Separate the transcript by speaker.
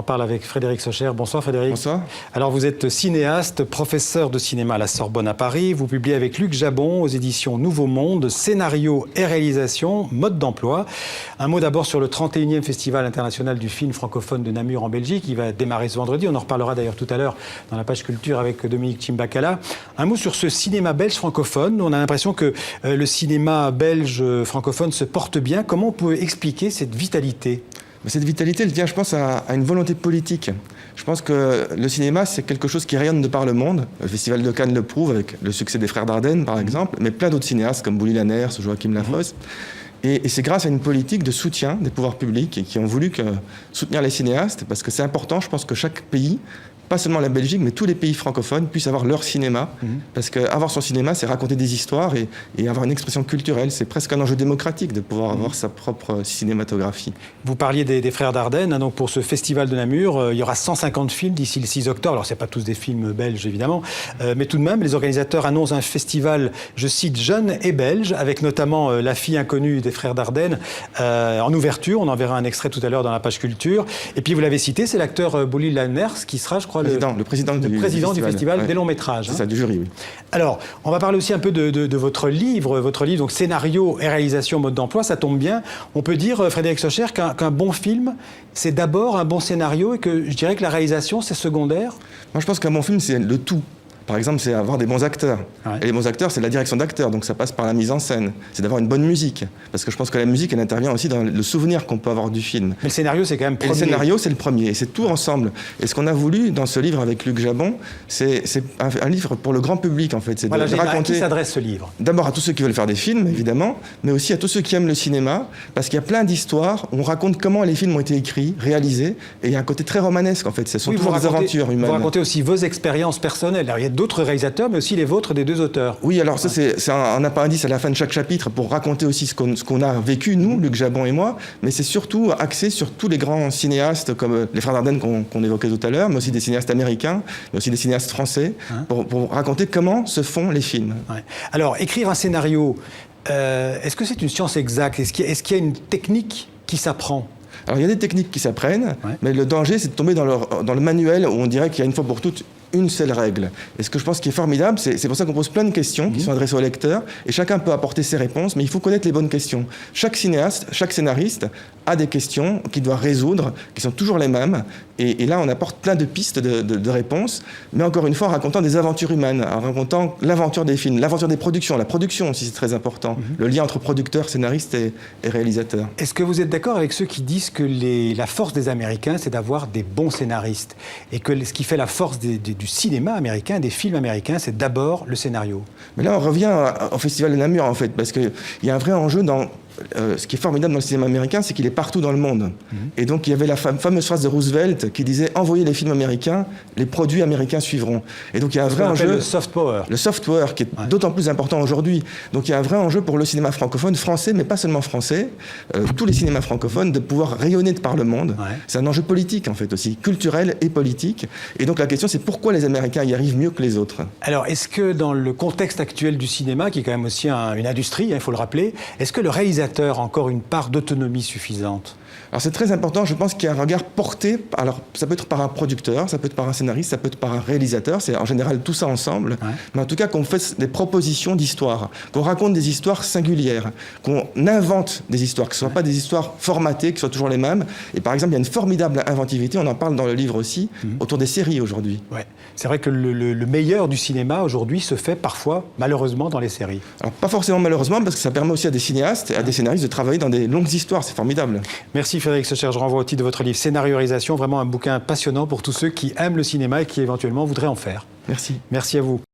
Speaker 1: parle avec Frédéric Socher. Bonsoir Frédéric.
Speaker 2: Bonsoir.
Speaker 1: Alors vous êtes cinéaste, professeur de cinéma à la Sorbonne à Paris. Vous publiez avec Luc Jabon aux éditions Nouveau Monde, scénario et réalisation, mode d'emploi. Un mot d'abord sur le 31e Festival international du film francophone de Namur en Belgique. Il va démarrer ce vendredi. On en reparlera d'ailleurs tout à l'heure dans la page culture avec Dominique Chimbakala. Un mot sur ce cinéma belge francophone. On a l'impression que le cinéma belge francophone se porte bien. Comment on peut expliquer cette vitalité ?
Speaker 2: Cette vitalité, elle vient, je pense, à une volonté politique. Je pense que le cinéma, c'est quelque chose qui rayonne de par le monde. Le Festival de Cannes le prouve, avec le succès des Frères Dardenne, par exemple, mais plein d'autres cinéastes, comme Bouli Lanners, Joachim Lafosse. Et c'est grâce à une politique de soutien des pouvoirs publics qui ont voulu soutenir les cinéastes, parce que c'est important, je pense, que chaque pays, pas seulement la Belgique, mais tous les pays francophones puissent avoir leur cinéma. Parce qu'avoir son cinéma, c'est raconter des histoires et avoir une expression culturelle. C'est presque un enjeu démocratique de pouvoir avoir sa propre cinématographie.
Speaker 1: Vous parliez des Frères Dardenne. Donc pour ce festival de Namur, il y aura 150 films d'ici le 6 octobre. Alors, ce n'est pas tous des films belges, évidemment. Mais tout de même, les organisateurs annoncent un festival, je cite, jeune et belge, avec notamment La fille inconnue des Frères Dardenne en ouverture. On en verra un extrait tout à l'heure dans la page culture. Et puis, vous l'avez cité, c'est l'acteur Bouli Lanners qui sera, je crois, le président du festival des longs métrages.
Speaker 2: C'est ça, du jury, oui.
Speaker 1: Alors, on va parler aussi un peu de votre livre. Votre livre, donc scénario et réalisation, mode d'emploi, ça tombe bien. On peut dire, Frédéric Socher, qu'un bon film, c'est d'abord un bon scénario et que je dirais que la réalisation, c'est secondaire.
Speaker 2: Moi, je pense qu'un bon film, c'est le tout. Par exemple, c'est avoir des bons acteurs. Ouais. Et les bons acteurs, c'est la direction d'acteurs, donc ça passe par la mise en scène. C'est d'avoir une bonne musique. Parce que je pense que la musique, elle intervient aussi dans le souvenir qu'on peut avoir du film.
Speaker 1: Mais le scénario, c'est quand même premier.
Speaker 2: Et le scénario, c'est le premier. Et c'est tout ensemble. Et ce qu'on a voulu dans ce livre avec Luc Jabon, c'est un livre pour le grand public, en fait. C'est
Speaker 1: voilà,
Speaker 2: de raconter...
Speaker 1: À qui s'adresse ce livre ?
Speaker 2: D'abord à tous ceux qui veulent faire des films, évidemment, mais aussi à tous ceux qui aiment le cinéma, parce qu'il y a plein d'histoires. On raconte comment les films ont été écrits, réalisés, et il y a un côté très romanesque, en fait. Ce sont toujours des aventures humaines.
Speaker 1: Vous racontez aussi vos expériences personnelles. Alors, il y a d'autres réalisateurs, mais aussi les vôtres des deux auteurs.
Speaker 2: Oui, alors ça, c'est un appendice à la fin de chaque chapitre pour raconter aussi ce qu'on a vécu, nous, Luc Jabon et moi, mais c'est surtout axé sur tous les grands cinéastes, comme les Frères Dardenne qu'on évoquait tout à l'heure, mais aussi des cinéastes américains, mais aussi des cinéastes français, pour raconter comment se font les films.
Speaker 1: Ouais. Alors, écrire un scénario, est-ce que c'est une science exacte ? Est-ce qu'il y a une technique qui s'apprend ?
Speaker 2: Alors, il y a des techniques qui s'apprennent, mais le danger, c'est de tomber dans le manuel où on dirait qu'il y a une fois pour toutes une seule règle. Et ce que je pense qui est formidable, c'est pour ça qu'on pose plein de questions qui sont adressées au lecteur, et chacun peut apporter ses réponses, mais il faut connaître les bonnes questions. Chaque cinéaste, chaque scénariste a des questions qu'il doit résoudre, qui sont toujours les mêmes, et là on apporte plein de pistes de réponses, mais encore une fois en racontant des aventures humaines, en racontant l'aventure des films, l'aventure des productions, la production aussi c'est très important, le lien entre producteur, scénariste et réalisateur.
Speaker 1: Est-ce que vous êtes d'accord avec ceux qui disent que la force des Américains, c'est d'avoir des bons scénaristes, et que ce qui fait la force du cinéma américain, des films américains, c'est d'abord le scénario?
Speaker 2: Mais là, on revient au Festival de Namur, en fait, parce qu'il y a un vrai enjeu dans... ce qui est formidable dans le cinéma américain, c'est qu'il est partout dans le monde. Et donc, il y avait la fameuse phrase de Roosevelt qui disait « Envoyez les films américains, les produits américains suivront ». Et donc, il y a un vrai enjeu...
Speaker 1: le soft power.
Speaker 2: Le soft power, qui est d'autant plus important aujourd'hui. Donc, il y a un vrai enjeu pour le cinéma francophone, français, mais pas seulement français, tous les cinémas francophones, de pouvoir rayonner de par le monde. C'est un enjeu politique, en fait, aussi, culturel et politique. Et donc, la question, c'est pourquoi les Américains y arrivent mieux que les autres.
Speaker 1: Alors, est-ce que dans le contexte actuel du cinéma, qui est quand même aussi une industrie, il faut le rappeler, est-ce que le réalisateur a encore une part d'autonomie suffisante?
Speaker 2: Alors c'est très important, je pense qu'il y a un regard porté, alors ça peut être par un producteur, ça peut être par un scénariste, ça peut être par un réalisateur, c'est en général tout ça ensemble, mais en tout cas qu'on fasse des propositions d'histoire, qu'on raconte des histoires singulières, qu'on invente des histoires, que ce ne soient pas des histoires formatées, que ce soient toujours les mêmes. Et par exemple, il y a une formidable inventivité, on en parle dans le livre aussi, autour des séries aujourd'hui.
Speaker 1: Ouais. C'est vrai que le meilleur du cinéma aujourd'hui se fait parfois, malheureusement, dans les séries.
Speaker 2: Alors pas forcément malheureusement, parce que ça permet aussi à des cinéastes et à des scénaristes de travailler dans des longues histoires, c'est formidable.
Speaker 1: Merci Frédéric Socher, je renvoie au titre de votre livre Scénario-réalisation, vraiment un bouquin passionnant pour tous ceux qui aiment le cinéma et qui éventuellement voudraient en faire.
Speaker 2: Merci.
Speaker 1: Merci à vous.